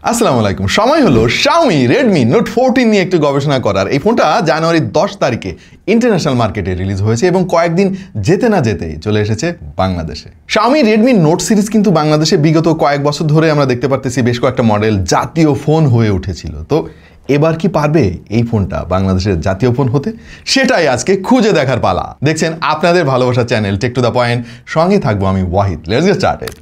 আসসালামু আলাইকুম। সময় হলো Xiaomi Redmi Note 14 নিয়ে একটু গবেষণা করার। এই ফোনটা জানুয়ারি 10 তারিখে ইন্টারন্যাশনাল মার্কেটে রিলিজ হয়েছে এবং কয়েকদিন যেতে না যেতেই চলে এসেছে বাংলাদেশে। Xiaomi Redmi Note সিরিজ কিন্তু বাংলাদেশে বিগত কয়েক বছর ধরে আমরা দেখতে পারতেছি বেশ কয়েকটা মডেল জাতীয় ফোন হয়ে উঠেছিল। তো এবার কি পারবে এই ফোনটা বাংলাদেশের জাতীয় ফোন হতে? সেটাই আজকে খুঁজে দেখার পালা। দেখছেন আপনাদের ভালোবাসার channel take to the point, সঙ্গে থাকবো আমি ওয়াহিদ। Let's get started.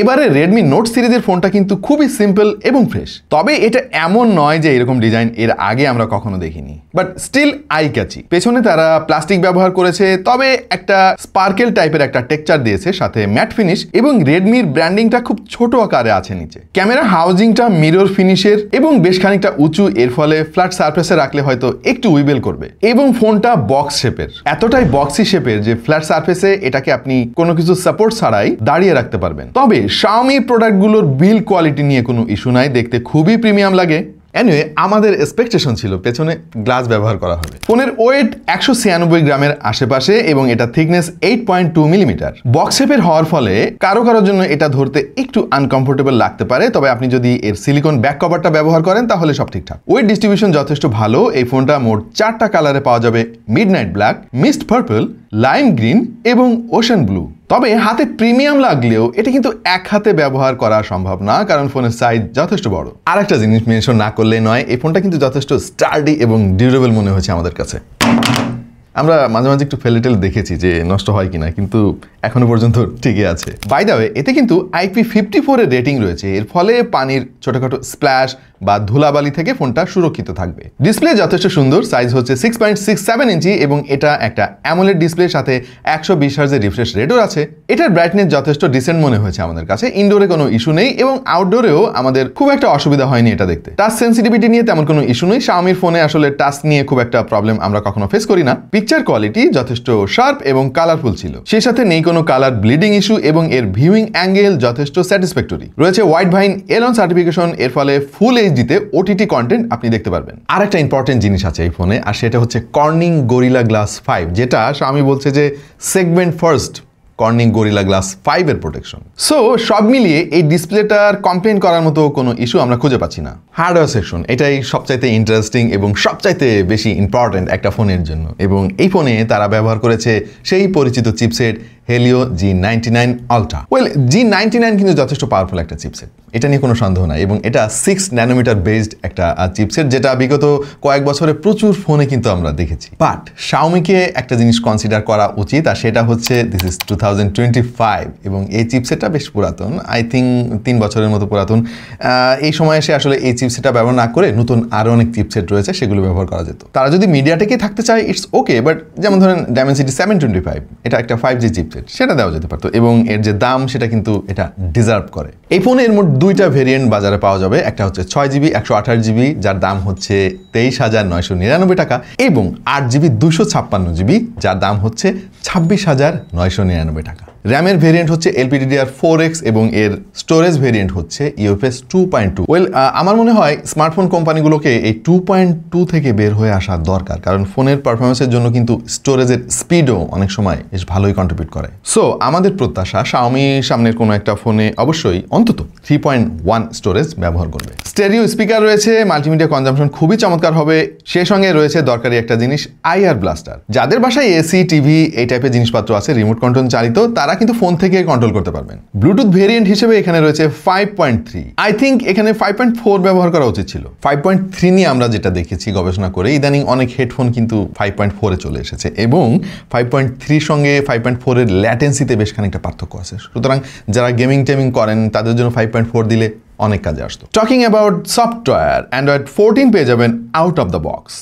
এবারে Redmi Note সিরিজের ফোনটা কিন্তু খুবই সিম্পল এবং ফ্রেশ। তবে এটা এমন নয় যে এরকম ডিজাইন এর আগে আমরা কখনো দেখিনি, বাট স্টিল আই ক্যাচি। পেছনে তারা প্লাস্টিক ব্যবহার করেছে, তবে একটা স্পার্কেল টাইপের একটা টেক্সচার দিয়েছে, সাথে ম্যাট ফিনিশ এবং রেডমির ব্র্যান্ডিংটা খুব ছোট আকারে আছে নিচে। ক্যামেরা হাউজিংটা মিরর ফিনিশের এবং বেশ খানিকটা উঁচু, এর ফলে ফ্ল্যাট সারফেসে রাখলে হয়তো একটু উইবেল করবে। এবং ফোনটা বক্স শেপের, এতটাই বক্সি শেপের যে ফ্ল্যাট সারফেসে এটাকে আপনি কোনো কিছু সাপোর্ট ছাড়াই দাঁড়িয়ে রাখতে পারবেন। তবে Xiaomi প্রোডাক্টগুলোর বিল্ড কোয়ালিটি নিয়ে কোনো ইস্যু নাই, দেখতে খুবই প্রিমিয়াম লাগে। এনিওয়ে, আমাদের এক্সপেকটেশন ছিল পেছনে গ্লাস ব্যবহার করা হবে। ফোনের ওয়েট 196 গ্রামের আশেপাশে এবং এটা থিকনেস 8.2 মিলিমিটার। বক্স শেপের হওয়ার ফলে কারোর জন্য এটা ধরতে একটু আনকমফোর্টেবল লাগতে পারে, তবে আপনি যদি এর সিলিকন ব্যাক কভারটা ব্যবহার করেন তাহলে সব ঠিকঠাক। ওয়েট ডিস্ট্রিবিউশন যথেষ্ট ভালো। এই ফোনটা মোট 4টা কালারে পাওয়া যাবে: midnight black, mist purple, lime green এবং ওশেন ব্লু। তবে হাতে প্রিমিয়াম লাগলেও এটা কিন্তু এক হাতে ব্যবহার করা সম্ভব না, কারণ ফোনের সাইজ যথেষ্ট বড়। আর একটা জিনিস মেনশন না করলে নয়, এই ফোনটা কিন্তু যথেষ্ট স্টার্ডি এবং ডিউরেবল মনে হয়েছে আমাদের কাছে। আমরা মাঝে মাঝে একটু ফেলে টেলে দেখেছি যে নষ্ট হয় কিনা, কিন্তু এখনো পর্যন্ত ঠিকই আছে। বাই দ্য ওয়ে, এতে কিন্তু IP54 এর রেটিং রয়েছে, এর ফলে পানির ছোটখাটো স্প্ল্যাশ বা ধুলাবালি থেকে ফোনটা সুরক্ষিত থাকবে। ডিসপ্লে যথেষ্ট সুন্দর, সাইজ হচ্ছে 6.67 ইঞ্চি এবং এটা একটা অ্যামোলেড ডিসপ্লের সাথে 120 হার্জের রিফ্রেশ রেটও আছে। এটার ব্রাইটনেস যথেষ্ট ডিসেন্ট মনে হয়েছে আমাদের কাছে। ইনডোরে কোনো ইস্যু নেই এবং আউটডোরেও আমাদের খুব একটা অসুবিধা হয়নি এটা দেখতে। টাচ সেন্সিটিভিটি নিয়ে তেমন কোনো ইস্যু নেই। Xiaomi ফোনে আসলে টাচ নিয়ে খুব একটা প্রবলেম আমরা কখনো ফেস করি না। পিকচার কোয়ালিটি যথেষ্ট শার্প এবং কালারফুল ছিল, সেই সাথে নেই কোনো কালার ব্লিডিং ইস্যু এবং এর ভিউইং অ্যাঙ্গেল যথেষ্ট স্যাটিসফ্যাক্টরি রয়েছে। হোয়াইট ভাইন এলন সার্টিফিকেশন, এর ফলে ফুল এইচডিতে OTT কন্টেন্ট আপনি দেখতে পারবেন। আর একটা ইম্পর্টেন্ট জিনিস আছে এই ফোনে, আর সেটা হচ্ছে কর্নিং গরিলা গ্লাস 5, যেটা Xiaomi বলছে যে segment first Corning gorilla glass 5 এর প্রোটেকশন। সো সব মিলিয়ে এই ডিসপ্লেটার কমপ্লেন করার মতো কোনো ইস্যু আমরা খুঁজে পাচ্ছি না। হার্ডওয়্যার সেকশন, এটাই সবচাইতে ইন্টারেস্টিং এবং সবচাইতে বেশি ইম্পর্টেন্ট একটা ফোনের জন্য, এবং এই ফোনে তারা ব্যবহার করেছে সেই পরিচিত chipset Helio G99 Ultra। G99 কিন্তু যথেষ্ট পাওয়ারফুল একটা চিপসেট, এটা নিয়ে কোনো সন্দেহ নাই, এবং এটা 6 ন্যানোমিটার বেসড একটা চিপসেট, যেটা বিগত কয়েক বছরে প্রচুর ফোনে কিন্তু আমরা দেখেছি। বাট Xiaomi-কে একটা জিনিস কনসিডার করা উচিত, আর সেটা হচ্ছে দিস ইজ 2025 এবং এই চিপসেটটা বেশ পুরাতন, আই থিঙ্ক 3 বছরের মতো পুরাতন। এই সময় এসে আসলে এই চিপসেটটা ব্যবহার না করে নতুন আরও অনেক চিপসেট রয়েছে, সেগুলো ব্যবহার করা যেত। তারা যদি মিডিয়াটেকে থাকতে চায় ইটস ওকে, বাট যেমন ধরেন Dimensity 725, এটা একটা 5G চিপসেট, সেটা দেওয়া যেতে পারতো, এবং এর যে দাম সেটা কিন্তু এটা ডিজার্ভ করে। এই ফোনের মোট 2টা ভেরিয়েন্ট বাজারে পাওয়া যাবে, একটা হচ্ছে 6GB 128GB, যার দাম হচ্ছে 23,999 টাকা, এবং 8GB 256GB, যার দাম হচ্ছে 26,999 টাকা। র্যামের ভেরিয়েন্ট হচ্ছে LPDDR4X এবং এর স্টোরেজ ভেরিয়েন্ট হচ্ছে UFS 2.2। আমার মনে হয় স্মার্টফোন কোম্পানিগুলোকে এই 2.2 থেকে বের হয়ে আসা দরকার, কারণ ফোনের পারফরমেন্সের জন্য কিন্তু স্টোরেজের স্পিডও অনেক সময় বেশ ভালোই কন্ট্রিবিউট করে। সো আমাদের প্রত্যাশা Xiaomi সামনের কোনো একটা ফোনে অবশ্যই অন্তত 3.1 স্টোরেজ ব্যবহার করবে। স্টেরিও স্পিকার রয়েছে, মাল্টিমিডিয়া কনজাম্পশন খুবই চমৎকার হবে। সেই সঙ্গে রয়েছে দরকারি একটা জিনিস, IR ব্লাস্টার। যাদের বাসায় এসি, টিভি এই টাইপের জিনিসপত্র আছে রিমোট কন্ট্রোল চালিত, তারা কিন্তু ফোন থেকে কন্ট্রোল করতে পারবেন। ব্লুটুথ ভেরিয়েন্ট হিসেবে এখানে রয়েছে 5.3। আই থিঙ্ক এখানে 5.4 ব্যবহার করা উচিত ছিল। 5.3 নিয়ে আমরা যেটা দেখেছি গবেষণা করে, ইদানিং অনেক হেডফোন কিন্তু 5.4 এ চলে এসেছে, এবং 5.3 সঙ্গে 5.4 এর ল্যাটেন্সিতে বেশ খানিকটা পার্থক্য আছে। সুতরাং যারা গেমিং টেমিং করেন তাদের জন্য 5.4 দিলে অনেক কাজে আসতো। টকিং অ্যাবাউট সফটওয়্যার, Android 14 পেয়ে যাবেন আউট অফ দ্য বক্স।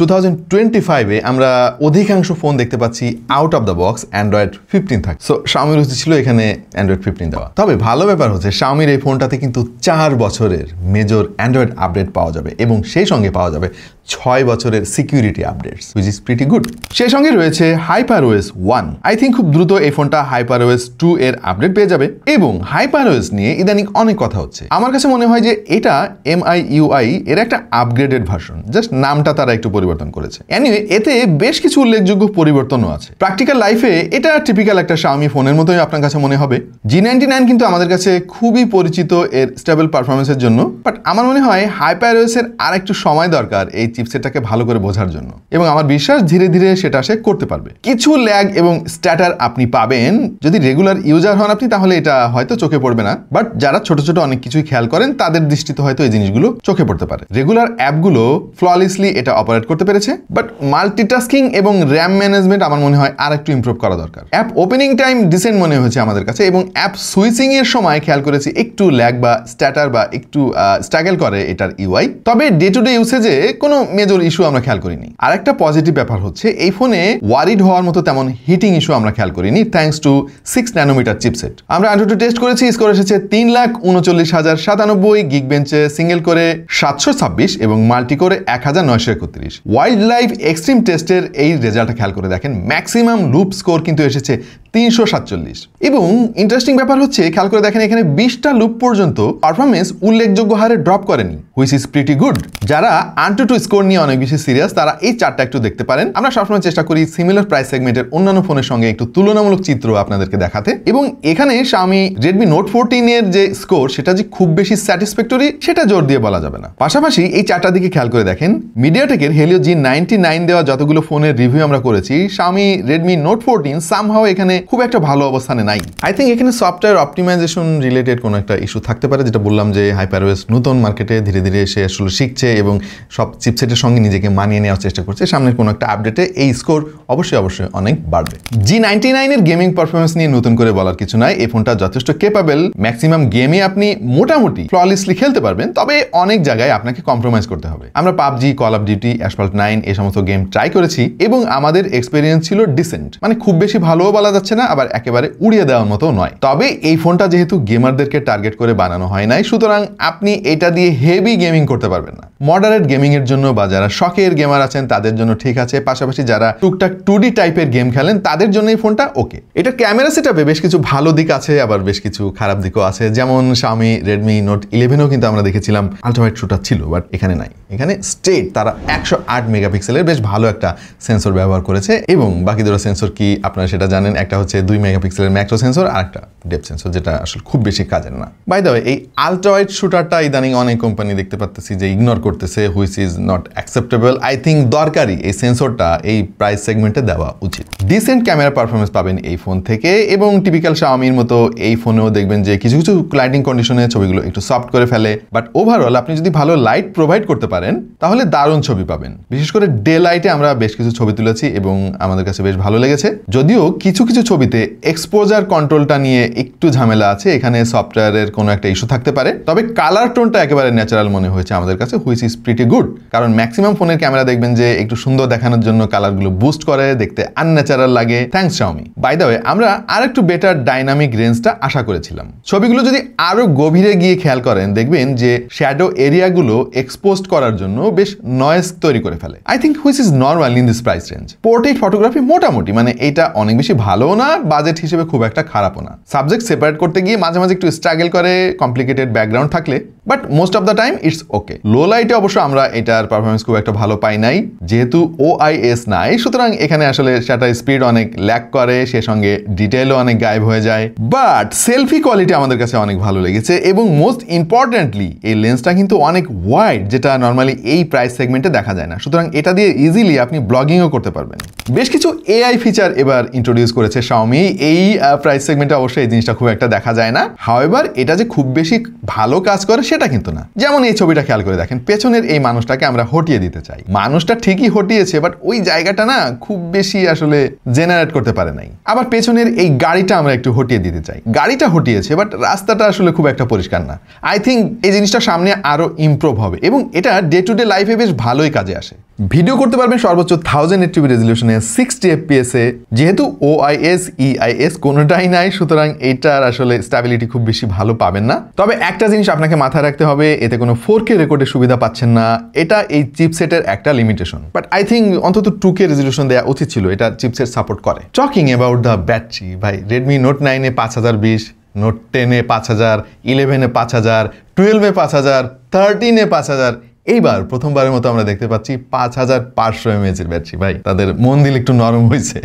2025-এ আমরা অধিকাংশ ফোন দেখতে পাচ্ছি out of the box Android 15 থাকে। সো Xiaomi-র উচিত ছিল এখানে Android 15 দেওয়া। তবে ভালো ব্যাপার হচ্ছে Xiaomi-র এই ফোনটাতে কিন্তু 4 বছরের মেজর অ্যান্ড্রয়েড আপডেট পাওয়া যাবে, এবং সেই সঙ্গে পাওয়া যাবে 6 বছরের security updates, which is pretty good. সেই সঙ্গে রয়েছে HyperOS 1। আই থিঙ্ক খুব দ্রুত এই ফোনটা HyperOS 2 এর আপডেট পেয়ে যাবে, এবং HyperOS নিয়ে ইদানিং অনেক কথা হচ্ছে। হচ্ছে। আমার কাছে মনে হয় যে এটা MIUI এর একটা আপগ্রেডেড ভার্সন, জাস্ট নামটা তারা একটু পরিবর্তন করেছে। এনিওয়ে, এতে বেশ কিছু উল্লেখযোগ্য পরিবর্তনও আছে। প্র্যাকটিক্যাল লাইফে এটা টিপিক্যাল একটা Xiaomi ফোনের মতোই আপনার কাছে মনে হবে। G99 কিন্তু আমাদের কাছে খুবই পরিচিত এর স্টেবল পারফরমেন্সের জন্য, বাট আমার মনে হয় HyperOS এর আর একটু সময় দরকার এই চিপসেটটাকে ভালো করে বোঝার জন্য, এবং আমার বিশ্বাস ধীরে ধীরে সেটা সে করতে পারবে। কিছু ল্যাগ এবং স্ট্যাটার আপনি পাবেন, যদি রেগুলার ইউজার হন আপনি তাহলে এটা হয়তো চোখে পড়বে না, বাট যারা ছোট ছোট অনেক কিছুই খেয়াল করেন তাদের দৃষ্টিতে হয়তো এই জিনিসগুলো চোখে পড়তে পারে। রেগুলার অ্যাপগুলো ফ্ললেসলি এটা অপারেট করতে পেরেছে, বাট মাল্টিটাস্কিং এবং র্যাম ম্যানেজমেন্ট আমার মনে হয় আর একটু ইমপ্রুভ করা দরকার। অ্যাপ ওপেনিং টাইম ডিসেন্ট মনে হয়েছে আমাদের কাছে, এবং অ্যাপ সুইচিং এর সময় খেয়াল করেছি একটু ল্যাগ বা স্ট্যাটার বা একটু স্ট্রাগল করে এটার ইউআই। তবে ডে টু ডে ইউসেজে কোনো মেজর ইস্যু আমরা খেয়াল করিনি। আর একটা পজিটিভ ব্যাপার হচ্ছে এই ফোনে ওয়ারিড হওয়ার মতো তেমন হিটিং ইস্যু আমরা খেয়াল করিনি, থ্যাঙ্কস টু 6 ন্যানোমিটার চিপসেট। আমরা অ্যান্ড্রয়েড টেস্ট করেছি, স্কোর এসেছে 3,39,097, গিগ বেঞ্চে সিঙ্গেল করে 726 এবং মাল্টি করে 1931। ওয়াইল্ড লাইফ এক্সট্রিম টেস্টের এই রেজাল্টটা খেয়াল করে দেখেন, ম্যাক্সিমাম লুপ স্কোর কিন্তু এসেছে 347। এবং ইন্টারেস্টিং ব্যাপার হচ্ছে খেয়াল করে দেখেন এখানে 20টা লুপ পর্যন্ত পারফরমেন্স উল্লেখযোগ্য হারে ড্রপ করেনি, হুইচ ইজ প্রিটি গুড। যারা AnTuTu স্কোর নিয়ে অনেক বেশি সিরিয়াস তারা এই চার্টটা একটু দেখতে পারেন। আমরা সবসময় চেষ্টা করি সিমিলার প্রাইস সেগমেন্টের অন্যান্য ফোনের সঙ্গে একটু তুলনামূলক চিত্র আপনাদেরকে দেখাতে, এবং এখানে Xiaomi Redmi Note 14 এর যে স্কোর সেটা যে খুব বেশি স্যাটিসফ্যাক্টরি সেটা জোর দিয়ে বলা যাবে না। পাশাপাশি এই চারটা দিকে খেয়াল করে দেখেন, মিডিয়াটেকের Helio G99 দেওয়া যতগুলো ফোনের রিভিউ আমরা করেছি, Xiaomi Redmi Note 14 সামহাও এখানে খুব একটা ভালো অবস্থানে নাই। আই থিঙ্ক এখানে সফটওয়্যার অপটিমাইজেশন রিলেটেড কোনো একটা ইস্যু থাকতে পারে, যেটা বললাম যে HyperOS নতুন মার্কেটে ধীরে ধীরে সে আসলে শিখছে এবং সব চিপসেটের সঙ্গে নিজেকে মানিয়ে নেওয়ার চেষ্টা করছে। সামনের কোনো একটা আপডেটে এই স্কোর অবশ্যই অনেক বাড়বে। G99 এর গেমিং পারফরমেন্স নিয়ে নতুন করে বলার কিছু নাই, এই ফোনটা যথেষ্ট কেপাবল। ম্যাক্সিমাম গেমে আপনি মোটামুটি ফ্ললেসলি খেলতে পারবেন, তবে অনেক জায়গায় আপনাকে কম্প্রোমাইজ করতে হবে। আমরা PUBG, Call of Duty, Asphalt 9 এই সমস্ত গেম ট্রাই করেছি এবং আমাদের এক্সপেরিয়েন্স ছিল ডিসেন্ট, মানে খুব বেশি ভালোও বলা যাচ্ছে না, আবার একেবারে উড়িয়ে দেওয়ার মতো নয়। তবে এই ফোনটা যেহেতু গেমারদেরকে টার্গেট করে বানানো হয় নাই, সুতরাং আপনি এটা দিয়ে হেভি গেমিং করতে পারবেন না। মডারেট গেমিং এর জন্য বা যারা শখের গেমার আছেন তাদের জন্য ঠিক আছে, পাশাপাশি যারা টুকটাক 2D টাইপের গেম খেলেন তাদের জন্য এই ফোনটা ওকে। এটা ক্যামেরা সেটআপে বেশ কিছু ভালো দিক আছে, আবার বেশ কিছু খারাপ দিকও আছে। যেমন Xiaomi Redmi Note 11 কিন্তু আমরা দেখেছিলাম আলট্রা শুটার ছিল, বাট এখানে নাই। এখানে স্টেট তারা 108 মেগাপিক্সেলের বেশ ভালো একটা সেন্সর ব্যবহার করেছে, এবং বাকি দুটো সেন্সর কি আপনারা সেটা জানেন, একটা হচ্ছে 2 মেগাপিক্সেলের ম্যাক্রো সেন্সর আর একটা ডেপথ সেন্সর, যেটা আসলে খুব বেশি কাজের না। বাই দ্য ওয়ে, এই আলট্রা ওয়াইড শুটারটা ইদানিং অনেক কোম্পানি দেখতে পাচ্ছি যে ইগনোর করতেছে, which is not acceptable. I think দরকারি এই সেন্সরটা এই প্রাইস সেগমেন্টে দেওয়া উচিত। ডিসেন্ট ক্যামেরা পারফরমেন্স পাবেন এই ফোন থেকে, এবং টিপিক্যাল Xiaomiর মতো এই ফোনেও দেখবেন যে কিছু কিছু লাইটিং কন্ডিশনে ছবিগুলো একটু সফট করে ফেলে, বাট ওভারঅল আপনি যদি ভালো লাইট প্রোভাইড করতে পারেন তাহলে দারুণ ছবি পাবেন। বিশেষ করে ডে লাইটে আমরা বেশ কিছু ছবি তুলেছি এবং আমাদের কাছে বেশ ভালো লেগেছে, যদিও কিছু কিছু ছবিতে এক্সপোজার কন্ট্রোলটা নিয়ে একটু ঝামেলা আছে, এখানে সফটওয়্যারের কোনো একটা ইস্যু থাকতে পারে। তবে কালার টোনটা একেবারে ন্যাচারাল মনে হয়েছে আমাদের কাছে, হুইচ ইজ প্রিটি গুড, কারণ ম্যাক্সিমাম ফোনের ক্যামেরা দেখবেন যে একটু সুন্দর দেখানোর জন্য কালারগুলো বুস্ট করে, দেখতে আনন্যাচারাল লাগে। Thanks Xiaomi। By the way, আমরা আরেকটু বেটার ডাইনামিক রেঞ্জটা আশা করেছিলাম। ছবিগুলো যদি আরো গভীরে গিয়ে খেয়াল করেন দেখবেন যে শ্যাডো এরিয়াগুলো এক্সপোজড করার জন্য বেশ নয়েজ তৈরি করে ফেলে। I think which is normal in this price range. Portrait photography মোটামুটি, মানে এটা অনেক বেশি ভালোও না, বাজেট হিসেবে খুব একটা খারাপও না। সাবজেক্ট সেপারেট করতে গিয়ে মাঝে মাঝে একটু স্ট্রাগল করে কমপ্লিকেটেড ব্যাকগ্রাউন্ড থাকলে, but most of the time it's okay. Low লাইটে অবশ্য আমরা এটার পারফরমেন্স খুব একটা ভালো পাই নাই, যেহেতু OIS নাই, সুতরাং এখানে আসলে শাটার স্পিড অনেক ল্যাগ করে, সে সঙ্গে ডিটেইলও অনেক গায়েব হয়ে যায়। বাট সেলফি কোয়ালিটি আমাদের কাছে অনেক ভালো লেগেছে, এবং মোস্ট ইম্পর্টেন্টলি এই লেন্সটা কিন্তু অনেক ওয়াইড, যেটা নর্মালি এই প্রাইস সেগমেন্টে দেখা যায় না। সুতরাং এটা দিয়ে ইজিলি আপনি ব্লগিংও করতে পারবেন। বেশ কিছু AI ফিচার এবার ইন্ট্রোডিউস করেছে Xiaomi। এই প্রাইস সেগমেন্টে অবশ্যই এই জিনিসটা খুব একটা দেখা যায় না। হাওয়েভার এটা যে খুব বেশি ভালো কাজ করে সেটা কিন্তু না। যেমন এই ছবিটা খেয়াল করে দেখেন, পেছনের এই মানুষটাকে আমরা হটিয়ে দিতে চাই। মানুষটা ঠিকই হটিয়েছে, বাট ওই জায়গাটা না খুব বেশি আসলে জেনারেট করতে পারে নাই। আবার পেছনের এই গাড়িটা আমরা একটু হটিয়ে দিতে চাই, গাড়িটা হটিয়েছে, বাট রাস্তাটা আসলে খুব একটা পরিষ্কার না। আই থিঙ্ক এই জিনিসটা সামনে আরো ইমপ্রুভ হবে, এবং এটা ডে টু ডে লাইফে বেশ ভালোই কাজে আসে। ভিডিও করতে পারবেন সর্বোচ্চ 1080p রেজলিউশনে 60 fps এ। যেহেতু OIS EIS কোনোটাই নাই, সুতরাং এটার আসলে স্টেবিলিটি খুব বেশি ভালো পাবেন না। তবে একটা জিনিস আপনাকে মাথায় রাখতে হবে, এতে কোনো 4K রেকর্ডের সুবিধা পাচ্ছেন না, এটা এই চিপসেটের একটা লিমিটেশন। বাট আই থিঙ্ক অন্তত 2K রেজলিউশন দেওয়া উচিত ছিল, এটা চিপসেট সাপোর্ট করে। টকিং অ্যাবাউট দ্য ব্যাটারি, ভাই Redmi Note 9 এ 5020, নোট 10-এ 5000, 11-এ 5000, 12-এ 5000, 13-এ 5000, এইবার প্রথমবারের মতো আমরা দেখতে পাচ্ছি 5500 mAh এর ব্যাটারি। ভাই তাদের মন দিল একটু নরম হয়েছে।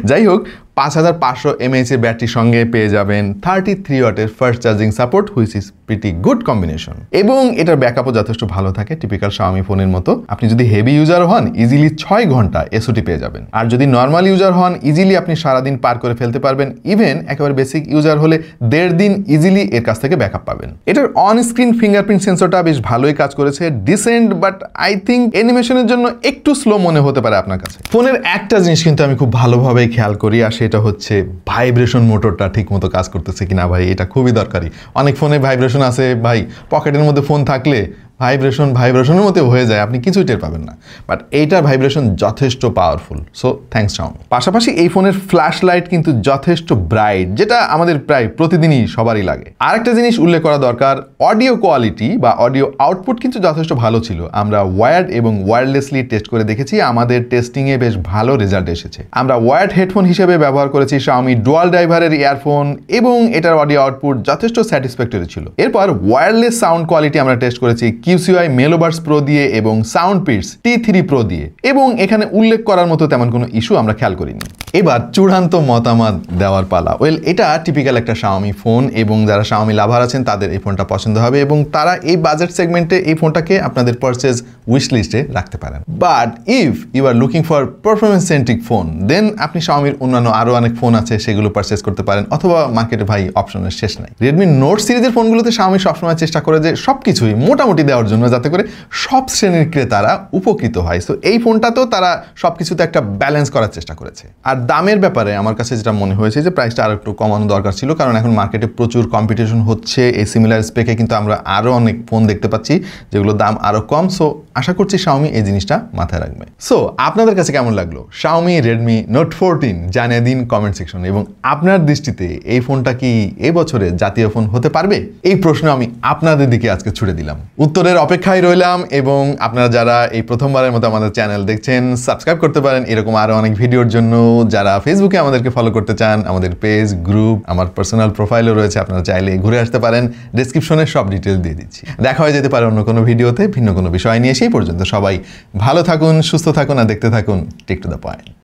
যাই হোক, 5500 mAh এর ব্যাটারির সঙ্গে পেয়ে যাবেন 33 ওয়াটের fast charging support, which is pretty good combination. এবং এটার ব্যাকআপও যথেষ্ট ভালো থাকে টিপিক্যাল Xiaomi ফোনের মতো। আপনি যদি হেভি ইউজার হন ইজিলি 6 ঘন্টা এসওটি পেয়ে যাবেন, আর যদি নর্মাল ইউজার হন ইজিলি আপনি সারাদিন পার করে ফেলতে পারবেন। ইভেন একেবারে বেসিক ইউজার হলে 1.5 দিন ইজিলি এর কাছ থেকে ব্যাকআপ পাবেন। এটার অন স্ক্রিন ফিঙ্গারপ্রিন্ট সেন্সরটা বেশ ভালোই কাজ করেছে, ডিসেন্ট, বাট আই থিঙ্ক অ্যানিমেশনের জন্য একটু স্লো মনে হতে পারে আপনার কাছে। ফোনের একটা জিনিস কিন্তু আমি খুব ভালোভাবে খেয়াল করি, আর সেটা হচ্ছে ভাইব্রেশন মোটরটা ঠিকমতো কাজ করতেছে কিনা। ভাই এটা খুবই দরকারি। অনেক ফোনে ভাইব্রেশন আছে ভাই, পকেটের মধ্যে ফোন থাকলে ভাইব্রেশনের মতো হয়ে যায়, আপনি কিছুই টের পাবেন না। বাট এইটার ভাইব্রেশন যথেষ্ট পাওয়ারফুল, সো থ্যাঙ্কস Xiaomi। পাশাপাশি এই ফোনের ফ্ল্যাশ লাইট কিন্তু যথেষ্ট ব্রাইট, যেটা আমাদের প্রায় প্রতিদিনই সবারই লাগে। আরেকটা জিনিস উল্লেখ করা দরকার, অডিও কোয়ালিটি বা অডিও আউটপুট কিন্তু যথেষ্ট ভালো ছিল। আমরা ওয়্যার্ড এবং ওয়্যারলেসলি টেস্ট করে দেখেছি, আমাদের টেস্টিংয়ে বেশ ভালো রেজাল্ট এসেছে। আমরা ওয়্যার্ড হেডফোন হিসেবে ব্যবহার করেছি Xiaomi ডুয়াল ড্রাইভারের ইয়ারফোন, এবং এটার অডিও আউটপুট যথেষ্ট স্যাটিসফ্যাক্টরি ছিল। এরপর ওয়্যারলেস সাউন্ড কোয়ালিটি আমরা টেস্ট করেছি QCY মেলোবার্স প্রো দিয়ে এবং সাউন্ডপিটস T3 প্রো দিয়ে, এবং এখানে উল্লেখ করার মতো তেমন কোনো ইস্যু আমরা খেয়াল করিনি। এবার চূড়ান্ত মতামত দেওয়ার পালা। ওয়েল, এটা টিপিক্যাল একটা Xiaomi ফোন, এবং যারা Xiaomi লাভার আছেন তাদের এই ফোনটা পছন্দ হবে, এবং তারা এই বাজেট সেগমেন্টে এই ফোনটাকে আপনাদের পারচেজ উইশ লিস্টে রাখতে পারেন। But if you are looking for performance centric phone, then আপনি Xiaomiর অন্যান্য আরও অনেক ফোন আছে, সেগুলো পারচেজ করতে পারেন, অথবা মার্কেটে ভাই অপশনের শেষ নাই। Redmi Note সিরিজের ফোনগুলোতে Xiaomi সবসময় চেষ্টা করে যে সবকিছুই মোটামুটি দেওয়ার জন্য, যাতে করে সব শ্রেণীর ক্রেতারা উপকৃত হয়। সো এই ফোনটাতেও তারা সবকিছুতে একটা ব্যালেন্স করার চেষ্টা করেছে। আর দামের ব্যাপারে আমার কাছে যেটা মনে হয়েছে যে প্রাইসটা আরো একটু কমানো দরকার ছিল, কারণ এখন মার্কেটে প্রচুর কম্পিটিশন হচ্ছে। এই সিমিলার স্পেকে কিন্তু আমরা আরো অনেক ফোন দেখতে পাচ্ছি যেগুলোর দাম আরো কম। সো আশা করছি Xiaomi এই জিনিসটা মাথায় রাখবে। সো আপনাদের কাছে কেমন লাগলো Xiaomi Redmi Note 14? জানিয়ে দিন কমেন্ট সেকশনে। এবং আপনার দৃষ্টিতে এই ফোনটা কি এই বছরে জাতীয় ফোন হতে পারবে? এই প্রশ্ন আমি আপনাদের দিকে আজকে ছুড়ে দিলাম। উত্তরের অপেক্ষায় রইলাম, এবং আপনারা যারা এই প্রথমবারের মতো আমাদের চ্যানেল দেখছেন সাবস্ক্রাইব করতে পারেন এরকম আরো অনেক ভিডিওর জন্য। যারা ফেসবুকে আমাদেরকে ফলো করতে চান, আমাদের পেজ, গ্রুপ, আমার পার্সোনাল প্রোফাইলও রয়েছে, আপনারা চাইলে ঘুরে আসতে পারেন। ডেসক্রিপশনে সব ডিটেল দিয়ে দিচ্ছি। দেখা হয়ে যেতে পারে অন্য কোনো ভিডিওতে ভিন্ন কোনো বিষয় নিয়ে। সেই পর্যন্ত সবাই ভালো থাকুন, সুস্থ থাকুন, আর দেখতে থাকুন টেক টু দ্য পয়েন্ট।